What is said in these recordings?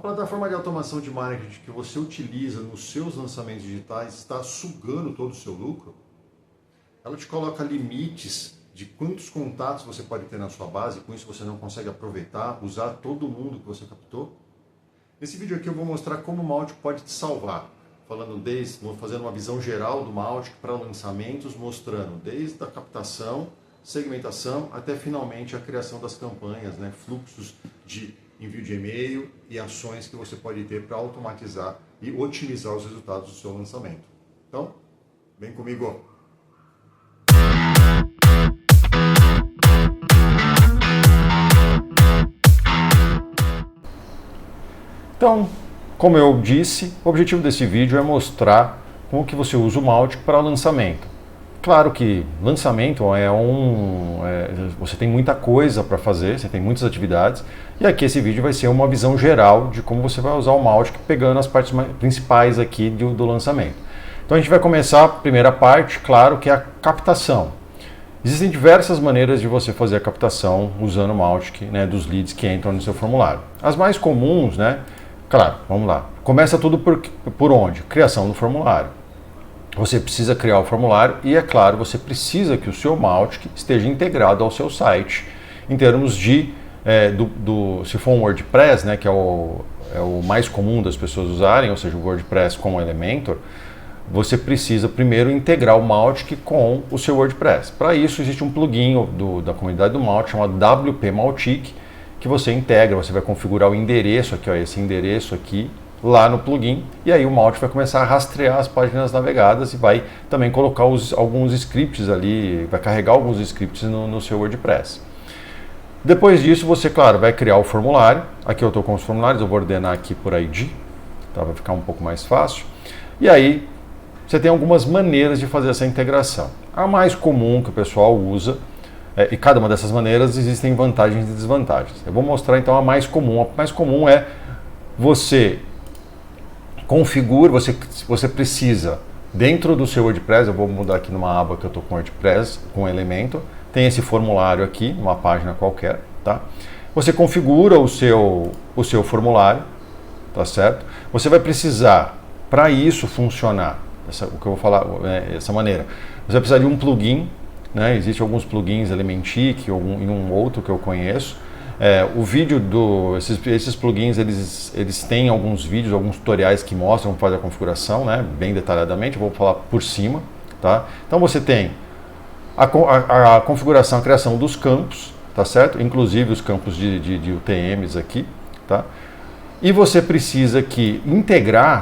plataforma de automação de marketing que você utiliza nos seus lançamentos digitais está sugando todo o seu lucro? Ela te coloca limites de quantos contatos você pode ter na sua base, com isso você não consegue aproveitar, usar todo mundo que você captou? Nesse vídeo aqui eu vou mostrar como o Mautic pode te salvar, fazendo uma visão geral do Mautic para lançamentos, mostrando desde a captação, segmentação, até finalmente a criação das campanhas, né? Fluxos de envio de e-mail e ações que você pode ter para automatizar e otimizar os resultados do seu lançamento. Então, vem comigo! Então, como eu disse, o objetivo desse vídeo é mostrar como que você usa o Mautic para lançamento. Claro que lançamento você tem muita coisa para fazer, você tem muitas atividades, e aqui esse vídeo vai ser uma visão geral de como você vai usar o Mautic, pegando as partes principais aqui do lançamento. Então a gente vai começar a primeira parte, claro, que é a captação. Existem diversas maneiras de você fazer a captação usando o Mautic, né, dos leads que entram no seu formulário. As mais comuns, né? Claro, vamos lá. Começa tudo por onde? Criação do formulário. Você precisa criar o formulário e, é claro, você precisa que o seu Mautic esteja integrado ao seu site em termos de, se for um WordPress, né, que é o mais comum das pessoas usarem, ou seja, o WordPress com o Elementor, você precisa primeiro integrar o Mautic com o seu WordPress. Para isso existe um plugin da comunidade do Mautic chamado WP Mautic, que você integra, você vai configurar o endereço aqui, ó, esse endereço aqui, lá no plugin, e aí o Mautic vai começar a rastrear as páginas navegadas e vai também colocar alguns scripts ali, vai carregar alguns scripts no seu WordPress. Depois disso, você, claro, vai criar o formulário. Aqui eu estou com os formulários, eu vou ordenar aqui por ID, tá? Vai ficar um pouco mais fácil. E aí, você tem algumas maneiras de fazer essa integração. A mais comum que o pessoal usa, e cada uma dessas maneiras existem vantagens e desvantagens. Eu vou mostrar então a mais comum. A mais comum é você configura, você precisa, dentro do seu WordPress, eu vou mudar aqui numa aba que eu estou com WordPress, com Elementor, tem esse formulário aqui, uma página qualquer, tá? Você configura o seu formulário, tá certo? Você vai precisar, para isso funcionar, o que eu vou falar, dessa maneira, você vai precisar de um plugin, né? Existem alguns plugins Elementic e um outro que eu conheço. O vídeo esses plugins, eles têm alguns vídeos, alguns tutoriais que mostram como fazer a configuração, né, bem detalhadamente. Eu vou falar por cima, tá? Então você tem a configuração, a criação dos campos, tá certo? Inclusive os campos de UTMs aqui, tá? E você precisa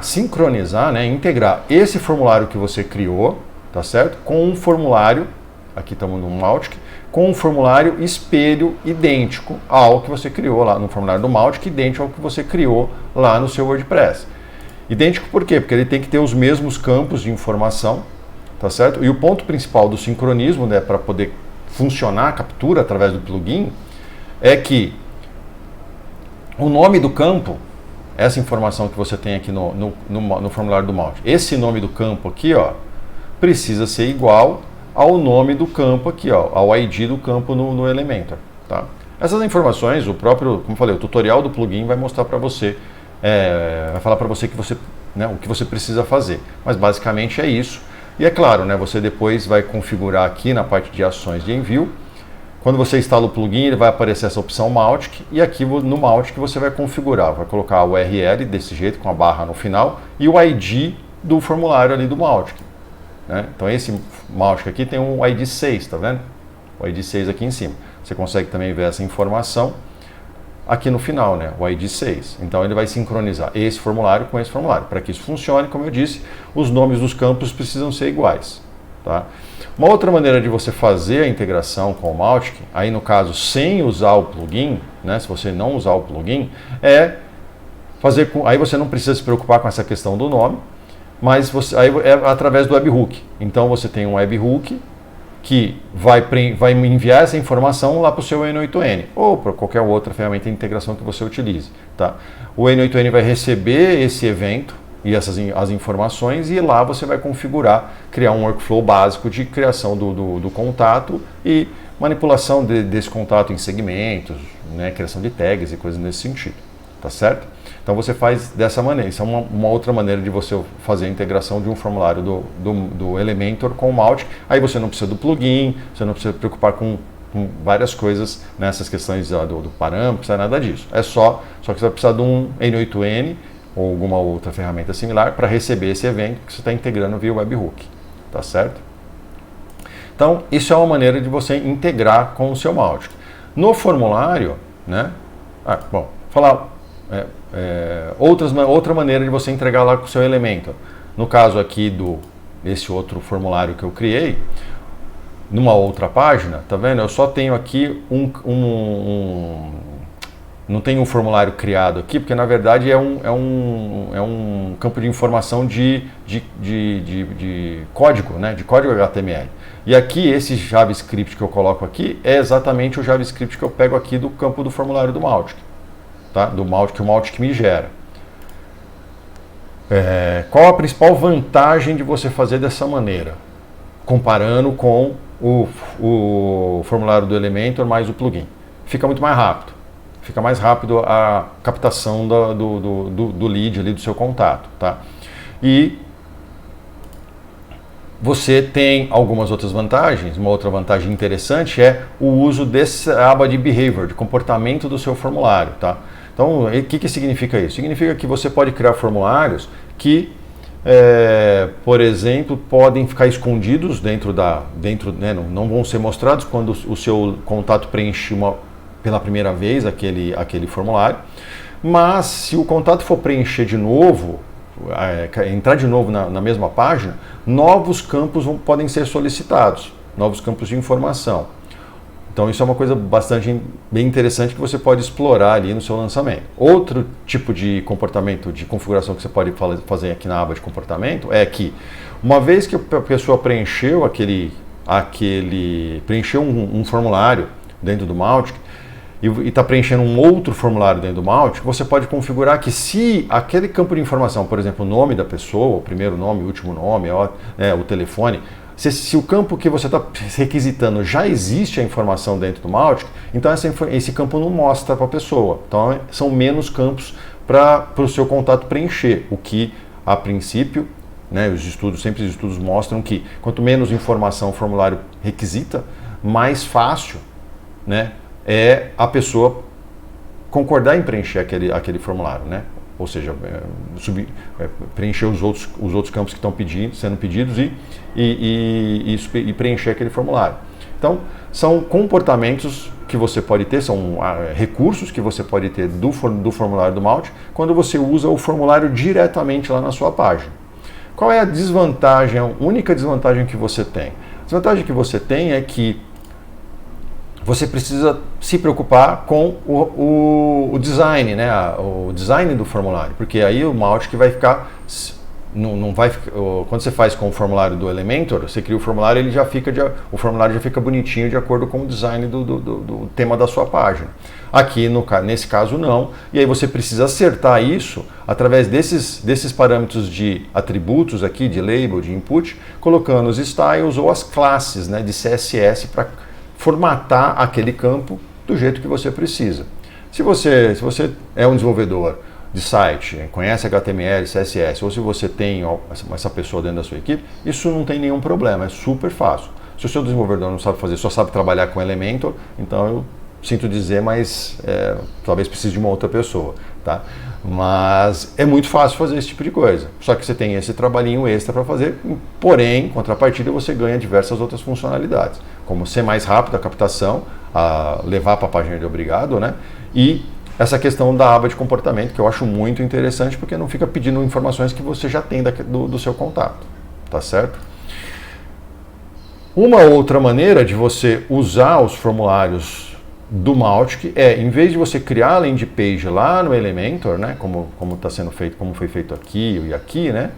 sincronizar, né, integrar esse formulário que você criou, tá certo? Com um formulário, aqui estamos no Mautic, com um formulário espelho idêntico ao que você criou lá no formulário do Mautic, idêntico ao que você criou lá no seu WordPress. Idêntico por quê? Porque ele tem que ter os mesmos campos de informação, tá certo? E o ponto principal do sincronismo, né, para poder funcionar a captura através do plugin, é que o nome do campo, essa informação que você tem aqui no formulário do Mautic, esse nome do campo aqui, ó, precisa ser igual ao nome do campo aqui, ó, ao ID do campo no Elementor, tá? Essas informações, como eu falei, o tutorial do plugin vai mostrar para você, vai falar para você o que você precisa fazer, mas basicamente é isso. E é claro, né, você depois vai configurar aqui na parte de ações de envio. Quando você instala o plugin, ele vai aparecer essa opção Mautic, e aqui no Mautic você vai configurar, vai colocar a URL desse jeito, com a barra no final, e o ID do formulário ali do Mautic. Né? Então esse Mautic aqui tem um ID 6, tá vendo? O ID 6 aqui em cima. Você consegue também ver essa informação aqui no final, né? O ID 6. Então ele vai sincronizar esse formulário com esse formulário. Para que isso funcione, como eu disse, os nomes dos campos precisam ser iguais, tá? Uma outra maneira de você fazer a integração com o Mautic, aí no caso sem usar o plugin, né? Se você não usar o plugin, aí você não precisa se preocupar com essa questão do nome, mas aí é através do webhook. Então você tem um webhook que vai enviar essa informação lá para o seu N8N ou para qualquer outra ferramenta de integração que você utilize, tá? O N8N vai receber esse evento e as informações, e lá você vai configurar, criar um workflow básico de criação do contato e manipulação desse contato em segmentos, né, criação de tags e coisas nesse sentido, tá certo? Então você faz dessa maneira. Isso é uma outra maneira de você fazer a integração de um formulário do Elementor com o Mautic. Aí você não precisa do plugin, você não precisa se preocupar com várias coisas nessas questões do parâmetro, não precisa nada disso. É só que você vai precisar de um N8N ou alguma outra ferramenta similar para receber esse evento que você está integrando via webhook, tá certo? Então, isso é uma maneira de você integrar com o seu Mautic. No formulário, né? Falar outra maneira de você entregar lá com o seu Elementor. No caso aqui desse outro formulário que eu criei, numa outra página, tá vendo? Eu só tenho aqui não tenho um formulário criado aqui, porque na verdade é um campo de informação de código, né? De código HTML. E aqui esse JavaScript que eu coloco aqui é exatamente o JavaScript que eu pego aqui do campo do formulário do Mautic, tá? Do Mautic que o Mautic me gera. Qual a principal vantagem de você fazer dessa maneira? Comparando com o formulário do Elementor mais o plugin. Fica muito mais rápido. Fica mais rápido a captação do lead ali, do seu contato, tá? E você tem algumas outras vantagens. Uma outra vantagem interessante é o uso dessa aba de behavior, de comportamento do seu formulário, tá? Então, o que significa isso? Significa que você pode criar formulários que, por exemplo, podem ficar escondidos dentro, né, não vão ser mostrados quando o seu contato preenche pela primeira vez aquele formulário, mas se o contato for preencher de novo, entrar de novo na mesma página, novos campos podem ser solicitados, novos campos de informação. Então isso é uma coisa bem interessante que você pode explorar ali no seu lançamento. Outro tipo de comportamento, de configuração que você pode fazer aqui na aba de comportamento é que, uma vez que a pessoa preencheu preencheu um formulário dentro do Mautic, e está preenchendo um outro formulário dentro do Mautic, você pode configurar que, se aquele campo de informação, por exemplo, o nome da pessoa, o primeiro nome, o último nome, o telefone, se o campo que você está requisitando já existe a informação dentro do Mautic, então esse campo não mostra para a pessoa. Então são menos campos para o seu contato preencher, o que, a princípio, né, os estudos mostram que quanto menos informação o formulário requisita, mais fácil, né, é a pessoa concordar em preencher aquele formulário, né? Ou seja, preencher os outros campos que estão sendo pedidos e preencher aquele formulário. Então, são comportamentos que você pode ter, são recursos que você pode ter do formulário do Mautic quando você usa o formulário diretamente lá na sua página. Qual é a desvantagem, a única desvantagem que você tem? A desvantagem que você tem é que você precisa se preocupar com o design, né? O design do formulário, porque aí o Mautic vai ficar, quando você faz com o formulário do Elementor, você cria o formulário, o formulário já fica bonitinho de acordo com o design do tema da sua página. Aqui, nesse caso, não, e aí você precisa acertar isso através desses parâmetros de atributos aqui, de label, de input, colocando os styles ou as classes, né, de CSS para formatar aquele campo do jeito que você precisa. Se você é um desenvolvedor de site, conhece HTML, CSS, ou se você tem essa pessoa dentro da sua equipe, isso não tem nenhum problema, é super fácil. Se o seu desenvolvedor não sabe fazer, só sabe trabalhar com Elementor, então eu sinto dizer, mas talvez precise de uma outra pessoa, tá? Mas é muito fácil fazer esse tipo de coisa. Só que você tem esse trabalhinho extra para fazer, porém, em contrapartida, você ganha diversas outras funcionalidades, como ser mais rápido a captação, levar para a página de obrigado, né? E essa questão da aba de comportamento, que eu acho muito interessante, porque não fica pedindo informações que você já tem do seu contato, tá certo? Uma outra maneira de você usar os formulários do Mautic em vez de você criar a landing page lá no Elementor, né, como está sendo feito, como foi feito aqui e aqui, né,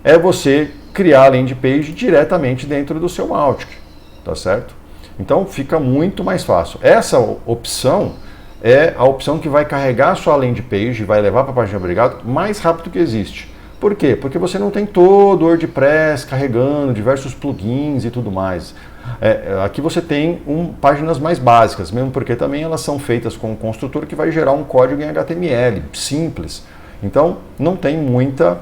é você criar a landing page diretamente dentro do seu Mautic, tá certo? Então fica muito mais fácil. Essa opção é a opção que vai carregar a sua landing page e vai levar para a página de obrigado mais rápido que existe. Por quê? Porque você não tem todo o WordPress carregando diversos plugins e tudo mais. aqui você tem páginas mais básicas, mesmo porque também elas são feitas com um construtor que vai gerar um código em HTML, simples. Então, não tem muita...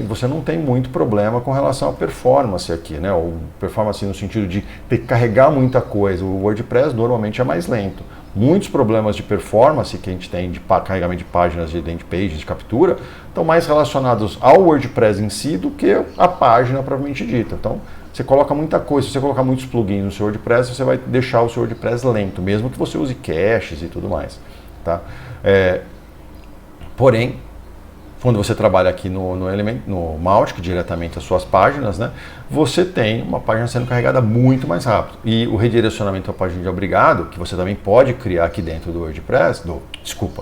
você não tem muito problema com relação à performance aqui, né? Ou performance no sentido de ter que carregar muita coisa. O WordPress normalmente é mais lento. Muitos problemas de performance que a gente tem de carregamento de páginas de index pages, de captura, estão mais relacionados ao WordPress em si do que a página propriamente dita. Então, você coloca muita coisa, se você colocar muitos plugins no seu WordPress, você vai deixar o seu WordPress lento, mesmo que você use caches e tudo mais. Tá? Porém, quando você trabalha aqui no Mautic, diretamente as suas páginas, né, você tem uma página sendo carregada muito mais rápido. E o redirecionamento à página de obrigado, que você também pode criar aqui dentro do WordPress,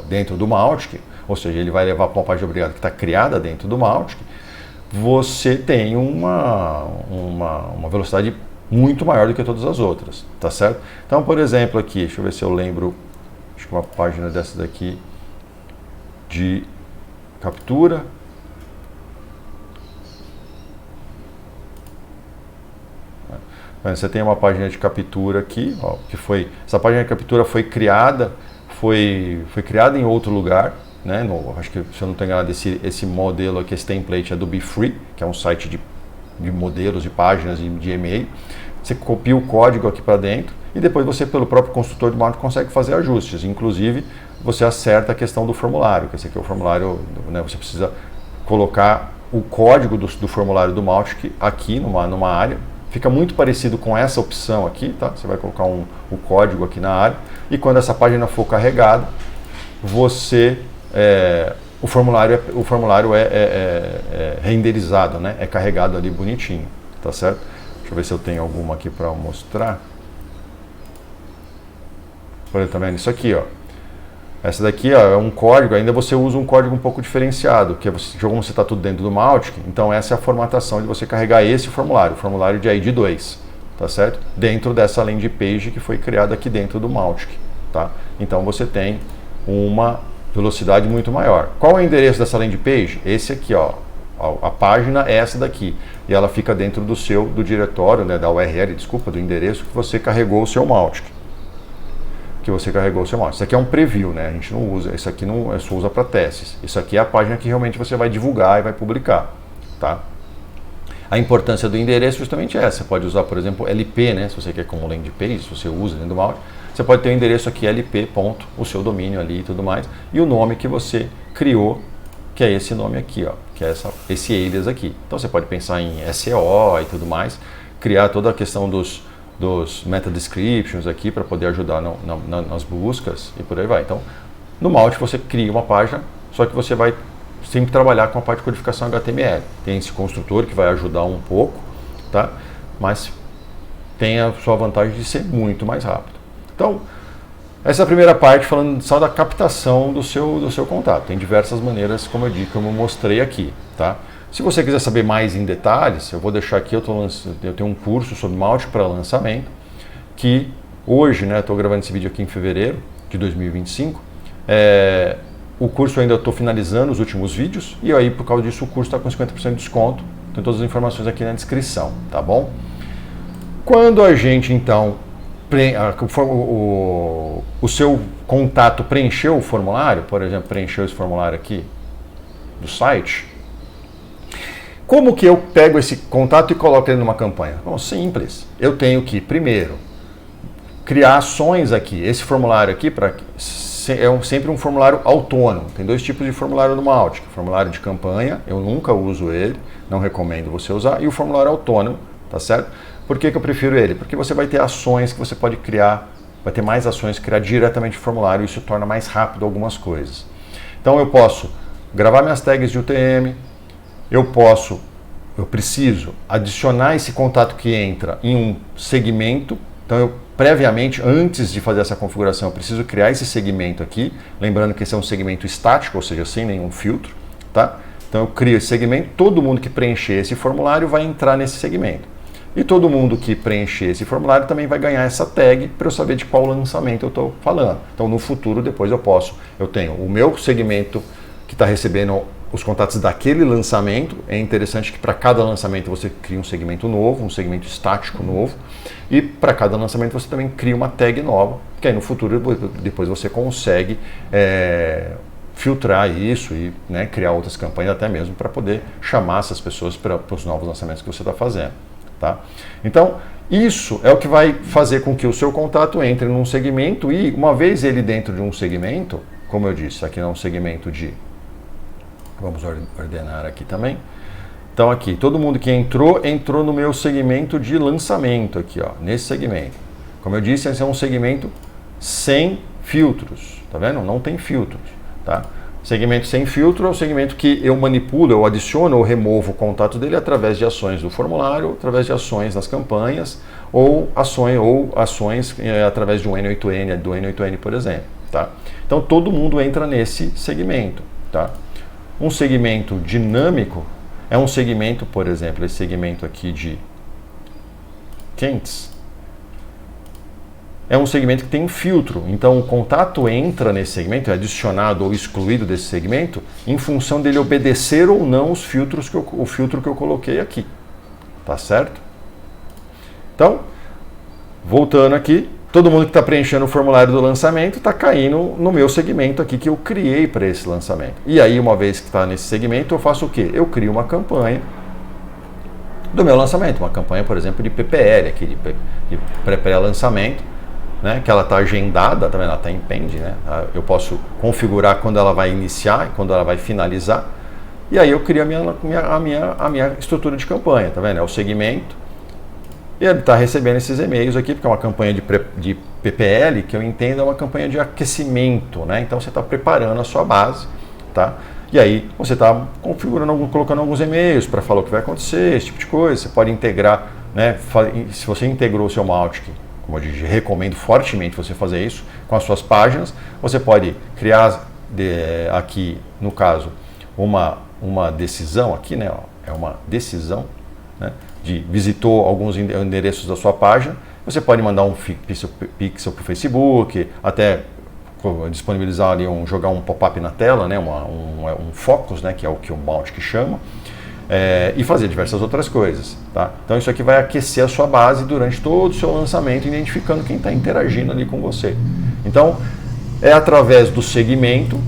dentro do Mautic, ou seja, ele vai levar para uma página de obrigado que está criada dentro do Mautic, você tem uma velocidade muito maior do que todas as outras, tá certo? Então, por exemplo, aqui, deixa eu ver se eu lembro, acho que uma página dessa daqui de captura. Você tem uma página de captura aqui, ó, essa página de captura foi criada em outro lugar, né? Acho que, se eu não estou enganado, esse modelo aqui, esse template é do BeFree, que é um site de modelos de páginas de e-mail. Você copia o código aqui para dentro e depois você, pelo próprio construtor de Mautic, consegue fazer ajustes. Inclusive, você acerta a questão do formulário, que esse aqui é o formulário, né, você precisa colocar o código do formulário do Mautic aqui numa área. Fica muito parecido com essa opção aqui, tá? Você vai colocar o código aqui na área e quando essa página for carregada, o formulário é renderizado, né? É carregado ali bonitinho, tá certo? Deixa eu ver se eu tenho alguma aqui para mostrar. Por exemplo, também isso aqui, ó. Essa daqui, ó, é um código, ainda você usa um código um pouco diferenciado, que como você está tudo dentro do Mautic, então essa é a formatação de você carregar esse formulário, o formulário de ID 2, tá certo? Dentro dessa landing page que foi criada aqui dentro do Mautic, tá? Então você tem uma velocidade muito maior. Qual é o endereço dessa landing page? Esse aqui, ó. A página é essa daqui, e ela fica dentro do diretório, né, da URL, do endereço que você carregou o seu Mautic. Isso aqui é um preview, né? A gente não usa, isso aqui não só usa para testes. Isso aqui é a página que realmente você vai divulgar e vai publicar, tá? A importância do endereço é justamente essa. Você pode usar, por exemplo, LP, né? Se você quer como landing page, se você usa dentro do Mautic, você pode ter o endereço aqui LP, ponto, o seu domínio ali e tudo mais, e o nome que você criou, que é esse nome aqui, ó, que é esse alias aqui. Então você pode pensar em SEO e tudo mais, criar toda a questão dos meta descriptions aqui para poder ajudar nas buscas e por aí vai. Então, no Mautic você cria uma página, só que você vai sempre trabalhar com a parte de codificação HTML. Tem esse construtor que vai ajudar um pouco, tá? Mas tem a sua vantagem de ser muito mais rápido. Então, essa é a primeira parte falando só da captação do seu contato. Tem diversas maneiras, como eu mostrei aqui, tá? Se você quiser saber mais em detalhes, eu vou deixar aqui, eu tenho um curso sobre Mautic para lançamento, que hoje, né, estou gravando esse vídeo aqui em fevereiro de 2025, o curso ainda estou finalizando os últimos vídeos, e aí por causa disso o curso está com 50% de desconto, tem todas as informações aqui na descrição, tá bom? Quando a gente então, o seu contato preencheu o formulário, por exemplo, preencheu esse formulário aqui do site, como que eu pego esse contato e coloco ele numa campanha? Bom, simples. Eu tenho que, primeiro, criar ações aqui. Esse formulário aqui sempre um formulário autônomo. Tem dois tipos de formulário no Mautic. Formulário de campanha, eu nunca uso ele, não recomendo você usar. E o formulário autônomo, tá certo? Por que eu prefiro ele? Porque você vai ter ações que você pode criar, vai ter mais ações que criar diretamente o formulário, e isso torna mais rápido algumas coisas. Então eu posso gravar minhas tags de UTM, eu preciso adicionar esse contato que entra em um segmento. Então eu previamente, antes de fazer essa configuração, eu preciso criar esse segmento aqui, lembrando que esse é um segmento estático, ou seja, sem nenhum filtro, tá? Então eu crio esse segmento, todo mundo que preencher esse formulário vai entrar nesse segmento. E todo mundo que preencher esse formulário também vai ganhar essa tag para eu saber de qual lançamento eu estou falando. Então no futuro, depois eu tenho o meu segmento que está recebendo os contatos daquele lançamento. É interessante que para cada lançamento você cria um segmento novo, um segmento estático novo, e para cada lançamento você também cria uma tag nova, que aí no futuro depois você consegue filtrar isso e, né, criar outras campanhas até mesmo para poder chamar essas pessoas para os novos lançamentos que você está fazendo. Tá? Então, isso é o que vai fazer com que o seu contato entre num segmento e, uma vez ele dentro de um segmento, como eu disse, aqui é um segmento de... Vamos ordenar aqui também. Então aqui, todo mundo que entrou no meu segmento de lançamento aqui, ó, nesse segmento. Como eu disse, esse é um segmento sem filtros, tá vendo? Não tem filtros, tá? Segmento sem filtro é o segmento que eu manipulo, eu adiciono ou removo o contato dele através de ações do formulário, através de ações nas campanhas, ou ações através de um N8N, do N8N, por exemplo, tá? Então todo mundo entra nesse segmento, tá? Um segmento dinâmico é um segmento, por exemplo, esse segmento aqui de quentes, é um segmento que tem um filtro. Então o contato entra nesse segmento, é adicionado ou excluído desse segmento, em função dele obedecer ou não os filtros o filtro que eu coloquei aqui. Tá certo? Então, voltando aqui, todo mundo que está preenchendo o formulário do lançamento está caindo no meu segmento aqui que eu criei para esse lançamento. E aí, uma vez que está nesse segmento, eu faço o quê? Eu crio uma campanha do meu lançamento. Uma campanha, por exemplo, de PPL, aqui, de pré-lançamento, né? Que ela está agendada, tá vendo? Ela está em pend, né? Eu posso configurar quando ela vai iniciar e quando ela vai finalizar. E aí eu crio a minha estrutura de campanha, tá vendo? É o segmento. E ele está recebendo esses e-mails aqui, porque é uma campanha de PPL, que eu entendo é uma campanha de aquecimento, né? Então você está preparando a sua base, tá? E aí você está configurando, colocando alguns e-mails para falar o que vai acontecer, esse tipo de coisa. Você pode integrar, né? Se você integrou o seu Mautic, como eu disse, recomendo fortemente você fazer isso com as suas páginas. Você pode criar aqui, no caso, uma decisão aqui, né? É uma decisão, né? Visitou alguns endereços da sua página, você pode mandar um pixel para o Facebook, até disponibilizar ali, jogar um pop-up na tela, né, um focus, né, que é o que o Mautic chama, e fazer diversas outras coisas. Tá? Então isso aqui vai aquecer a sua base durante todo o seu lançamento, identificando quem está interagindo ali com você. Então é através do segmento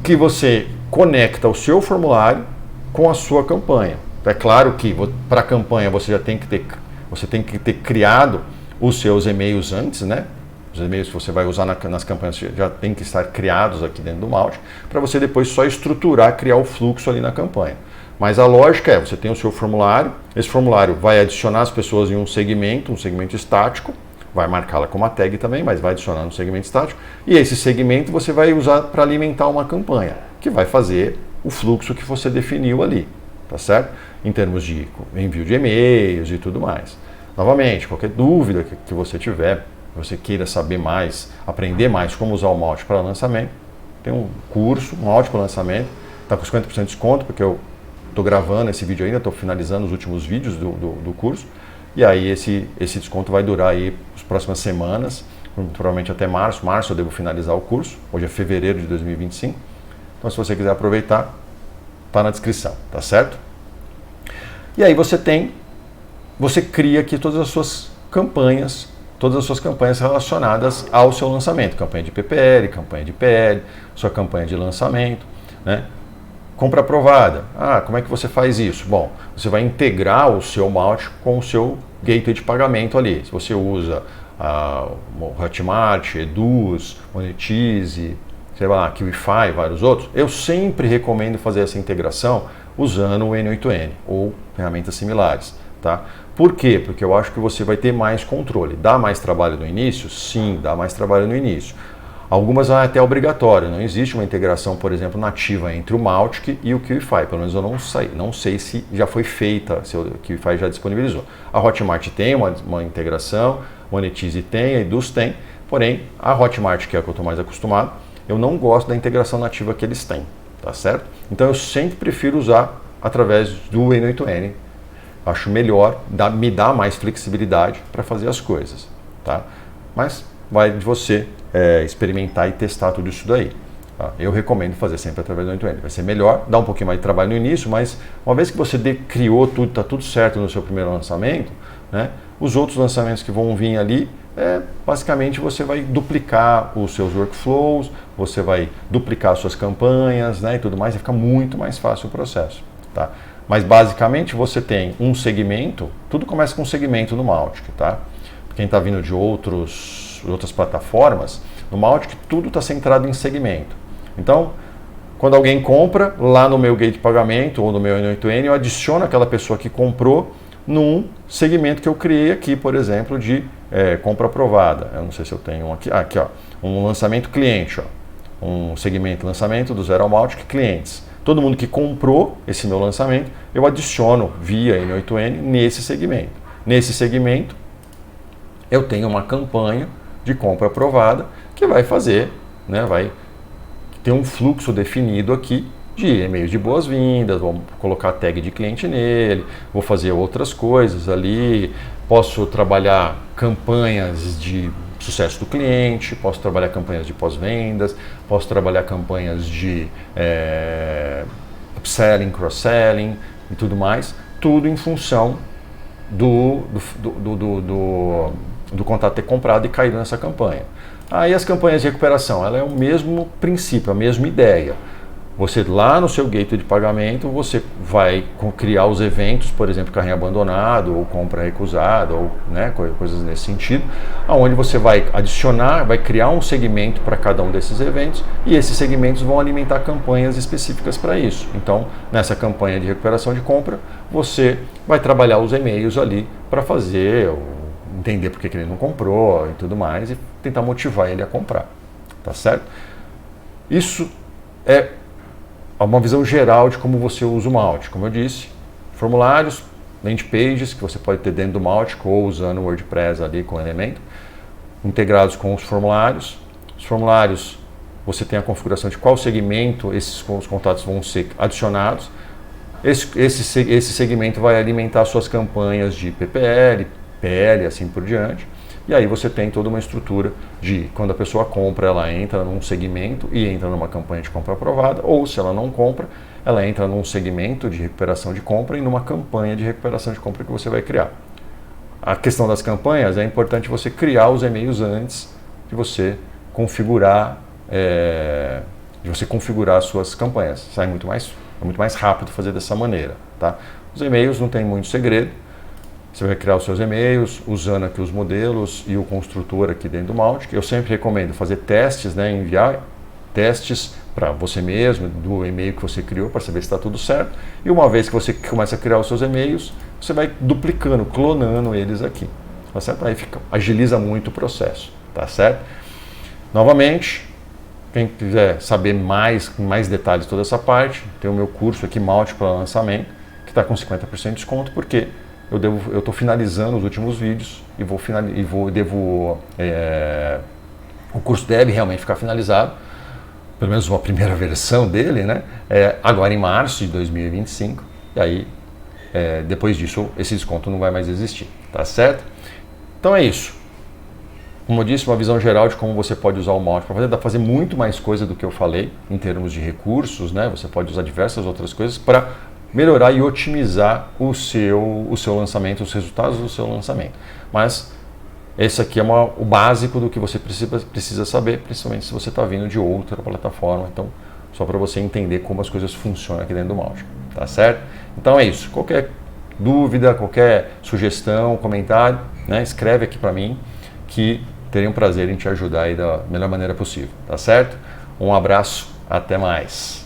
que você conecta o seu formulário com a sua campanha. É claro que para a campanha você tem que ter criado os seus e-mails antes, né? Os e-mails que você vai usar nas campanhas já tem que estar criados aqui dentro do Mautic, para você depois só estruturar, criar o fluxo ali na campanha. Mas a lógica é, você tem o seu formulário, esse formulário vai adicionar as pessoas em um segmento estático, vai marcá-la como uma tag também, mas vai adicionar no segmento estático, e esse segmento você vai usar para alimentar uma campanha, que vai fazer o fluxo que você definiu ali. Tá certo? Em termos de envio de e-mails e tudo mais. Novamente, qualquer dúvida que você tiver, você queira saber mais, aprender mais como usar o Mautic para lançamento, tem um curso, um Mautic para lançamento, está com 50% de desconto, porque eu estou gravando esse vídeo ainda, estou finalizando os últimos vídeos do curso, e aí esse desconto vai durar aí as próximas semanas, provavelmente até março. Março eu devo finalizar o curso, hoje é fevereiro de 2025, então se você quiser aproveitar, está na descrição, tá certo? E aí você cria aqui todas as suas campanhas relacionadas ao seu lançamento, campanha de PPL, campanha de PL, sua campanha de lançamento, né? Compra aprovada. Como é que você faz isso? Bom, você vai integrar o seu Mautic com o seu gateway de pagamento ali. Se você usa o Hotmart, Eduz, Monetize, sei lá, QIFI e vários outros, eu sempre recomendo fazer essa integração usando o N8N ou ferramentas similares. Tá? Por quê? Porque eu acho que você vai ter mais controle. Dá mais trabalho no início? Sim, dá mais trabalho no início. Algumas é até obrigatório, não existe uma integração, por exemplo, nativa entre o Mautic e o QIFI, pelo menos eu não sei se já foi feita, se o QIFI já disponibilizou. A Hotmart tem uma integração, Monetize tem, a Eduz tem, porém a Hotmart, que é a que eu estou mais acostumado, eu não gosto da integração nativa que eles têm, tá certo? Então eu sempre prefiro usar através do N8N, acho melhor, me dá mais flexibilidade para fazer as coisas, tá? Mas vai de você experimentar e testar tudo isso daí. Tá? Eu recomendo fazer sempre através do end-to-end. Vai ser melhor, dá um pouquinho mais de trabalho no início, mas uma vez que você criou tudo, está tudo certo no seu primeiro lançamento, né, os outros lançamentos que vão vir ali, basicamente você vai duplicar os seus workflows, você vai duplicar as suas campanhas, né, e tudo mais, e fica muito mais fácil o processo. Tá? Mas basicamente você tem um segmento, tudo começa com um segmento no Mautic, tá? Quem está vindo de outras plataformas, no Mautic tudo está centrado em segmento. Então, quando alguém compra, lá no meu gateway de pagamento ou no meu end-to-end, eu adiciono aquela pessoa que comprou num segmento que eu criei aqui, por exemplo, de compra aprovada. Eu não sei se eu tenho um aqui. Aqui, ó, um lançamento cliente, ó, um segmento lançamento do Zero ao Mautic clientes. Todo mundo que comprou esse meu lançamento, eu adiciono via N8N nesse segmento. Nesse segmento, eu tenho uma campanha de compra aprovada que vai fazer, né, vai ter um fluxo definido aqui de e-mails de boas-vindas, vou colocar a tag de cliente nele, vou fazer outras coisas ali, posso trabalhar campanhas de sucesso do cliente, posso trabalhar campanhas de pós-vendas, posso trabalhar campanhas de upselling, cross-selling e tudo mais, tudo em função do contato ter comprado e caído nessa campanha. Aí as campanhas de recuperação, ela é o mesmo princípio, a mesma ideia. Você lá no seu gateway de pagamento, você vai criar os eventos, por exemplo, carrinho abandonado ou compra recusada, ou né, coisas nesse sentido, onde você vai adicionar, vai criar um segmento para cada um desses eventos e esses segmentos vão alimentar campanhas específicas para isso. Então, nessa campanha de recuperação de compra, você vai trabalhar os e-mails ali para fazer, entender por que ele não comprou e tudo mais e tentar motivar ele a comprar, tá certo? Isso é uma visão geral de como você usa o Mautic. Como eu disse, formulários, landing pages que você pode ter dentro do Mautic ou usando o WordPress ali com o elemento, integrados com os formulários. Os formulários, você tem a configuração de qual segmento os contatos vão ser adicionados. Esse segmento vai alimentar suas campanhas de PPL, PL, assim por diante. E aí você tem toda uma estrutura de quando a pessoa compra, ela entra num segmento e entra numa campanha de compra aprovada, ou se ela não compra, ela entra num segmento de recuperação de compra e numa campanha de recuperação de compra que você vai criar. A questão das campanhas, é importante você criar os e-mails antes de você configurar, as suas campanhas. É muito mais rápido fazer dessa maneira. Tá? Os e-mails não tem muito segredo. Você vai criar os seus e-mails usando aqui os modelos e o construtor aqui dentro do Mautic. Eu sempre recomendo fazer testes, né, enviar testes para você mesmo, do e-mail que você criou, para saber se está tudo certo. E uma vez que você começa a criar os seus e-mails, você vai duplicando, clonando eles aqui. Tá certo? Aí agiliza muito o processo. Tá certo? Novamente, quem quiser saber mais detalhes de toda essa parte, tem o meu curso aqui, Mautic para lançamento, que está com 50% de desconto, porque eu estou finalizando os últimos vídeos e o curso deve realmente ficar finalizado, pelo menos uma primeira versão dele, né? Agora em março de 2025, e aí depois disso esse desconto não vai mais existir, tá certo? Então é isso. Como eu disse, uma visão geral de como você pode usar o Mautic para fazer. Dá para fazer muito mais coisa do que eu falei em termos de recursos, né? Você pode usar diversas outras coisas para melhorar e otimizar o seu lançamento, os resultados do seu lançamento. Mas esse aqui é o básico do que você precisa saber, principalmente se você está vindo de outra plataforma. Então, só para você entender como as coisas funcionam aqui dentro do Mautic, tá certo? Então é isso. Qualquer dúvida, qualquer sugestão, comentário, né, escreve aqui para mim, que terei um prazer em te ajudar aí da melhor maneira possível, tá certo? Um abraço, até mais.